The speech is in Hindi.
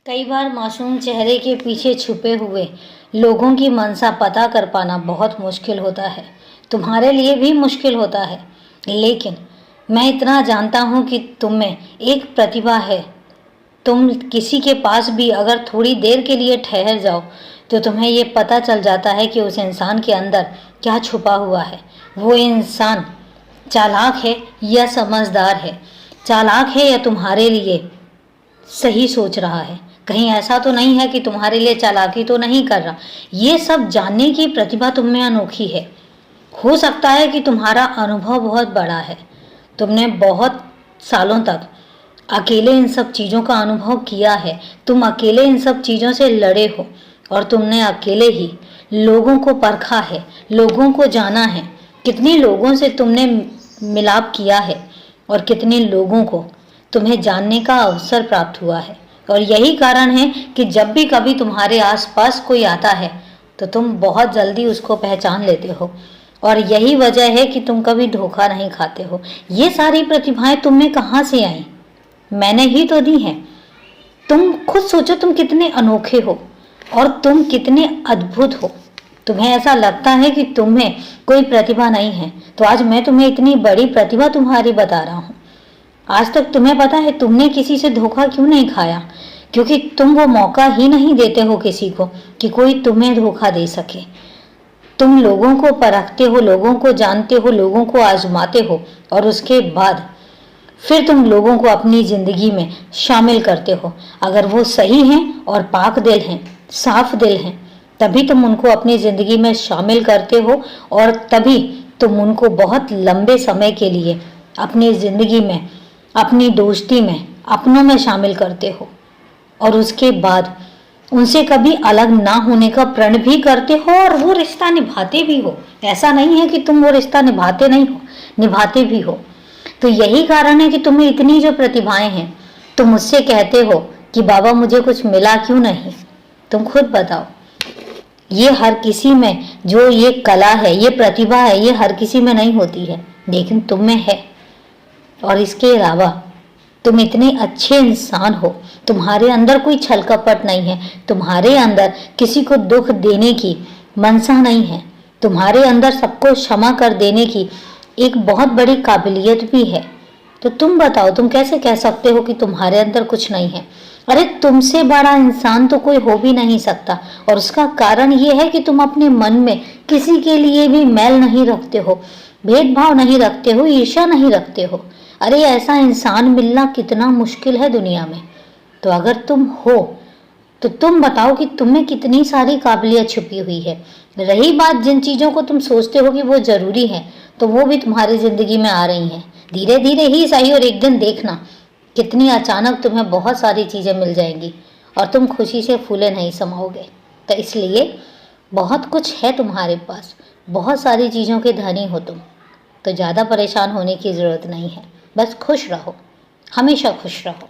कई बार मासूम चेहरे के पीछे छुपे हुए लोगों की मंशा पता कर पाना बहुत मुश्किल होता है। तुम्हारे लिए भी मुश्किल होता है, लेकिन मैं इतना जानता हूँ कि तुम में एक प्रतिभा है। तुम किसी के पास भी अगर थोड़ी देर के लिए ठहर जाओ तो तुम्हें ये पता चल जाता है कि उस इंसान के अंदर क्या छुपा हुआ है। वो इंसान चालाक है या समझदार है, चालाक है या तुम्हारे लिए सही सोच रहा है, कहीं ऐसा तो नहीं है कि तुम्हारे लिए चालाकी तो नहीं कर रहा। ये सब जानने की प्रतिभा तुम में अनोखी है। हो सकता है कि तुम्हारा अनुभव बहुत बड़ा है, तुमने बहुत सालों तक अकेले इन सब चीज़ों का अनुभव किया है, तुम अकेले इन सब चीज़ों से लड़े हो और तुमने अकेले ही लोगों को परखा है, लोगों को जाना है। कितने लोगों से तुमने मिलाप किया है और कितने लोगों को तुम्हें जानने का अवसर प्राप्त हुआ है। और यही कारण है कि जब भी कभी तुम्हारे आसपास कोई आता है तो तुम बहुत जल्दी उसको पहचान लेते हो, और यही वजह है कि तुम कभी धोखा नहीं खाते हो। ये सारी प्रतिभाएं तुम में कहाँ से आई? मैंने ही तो दी हैं। तुम खुद सोचो, तुम कितने अनोखे हो और तुम कितने अद्भुत हो। तुम्हें ऐसा लगता है कि तुम्हें कोई प्रतिभा नहीं है, तो आज मैं तुम्हें इतनी बड़ी प्रतिभा तुम्हारी बता रहा हूँ। आज तक तुम्हें पता है तुमने किसी से धोखा क्यों नहीं खाया? क्योंकि तुम वो मौका ही नहीं देते हो किसी को कि कोई तुम्हें धोखा दे सके। तुम लोगों को परखते हो, लोगों को जानते हो, लोगों को आजमाते हो और उसके बाद फिर तुम लोगों को अपनी जिंदगी में शामिल करते हो। अगर वो सही हैं और पाक दिल हैं, साफ दिल हैं, तभी तुम उनको अपनी जिंदगी में शामिल करते हो और तभी तुम उनको बहुत लंबे समय के लिए अपनी जिंदगी में, अपनी दोस्ती में, अपनों में शामिल करते हो और उसके बाद उनसे कभी अलग ना होने का प्रण भी करते हो और वो रिश्ता निभाते भी हो। ऐसा नहीं है कि तुम वो रिश्ता निभाते नहीं हो, निभाते भी हो। तो यही कारण है कि तुम्हें इतनी जो प्रतिभाएं हैं, तुम मुझसे कहते हो कि बाबा मुझे कुछ मिला क्यों नहीं। तुम खुद बताओ, ये हर किसी में जो ये कला है, ये प्रतिभा है, ये हर किसी में नहीं होती है, लेकिन तुम में है। और इसके अलावा तुम इतने अच्छे इंसान हो, तुम्हारे अंदर कोई छल कपट नहीं है, तुम्हारे अंदर किसी को दुख देने की मनसा नहीं है, तुम्हारे अंदर सबको क्षमा कर देने की एक बहुत बड़ी काबिलियत भी है। तो तुम बताओ, तुम कैसे कह सकते हो कि तुम्हारे अंदर कुछ नहीं है? अरे तुमसे बड़ा इंसान तो कोई हो भी नहीं सकता, और उसका कारण ये है कि तुम अपने मन में किसी के लिए भी मैल नहीं रखते हो, भेदभाव नहीं रखते हो, ईर्ष्या नहीं रखते हो। अरे ऐसा इंसान मिलना कितना मुश्किल है दुनिया में। तो अगर तुम हो तो तुम बताओ कि तुम्हें कितनी सारी काबिलियत छुपी हुई है। रही बात जिन चीज़ों को तुम सोचते हो कि वो ज़रूरी है, तो वो भी तुम्हारी ज़िंदगी में आ रही हैं, धीरे धीरे ही सही, और एक दिन देखना कितनी अचानक तुम्हें बहुत सारी चीज़ें मिल जाएंगी और तुम खुशी से फूले नहीं समाओगे। तो इसलिए बहुत कुछ है तुम्हारे पास, बहुत सारी चीज़ों के धनी हो तुम, तो ज़्यादा परेशान होने की ज़रूरत नहीं है। बस खुश रहो, हमेशा खुश रहो।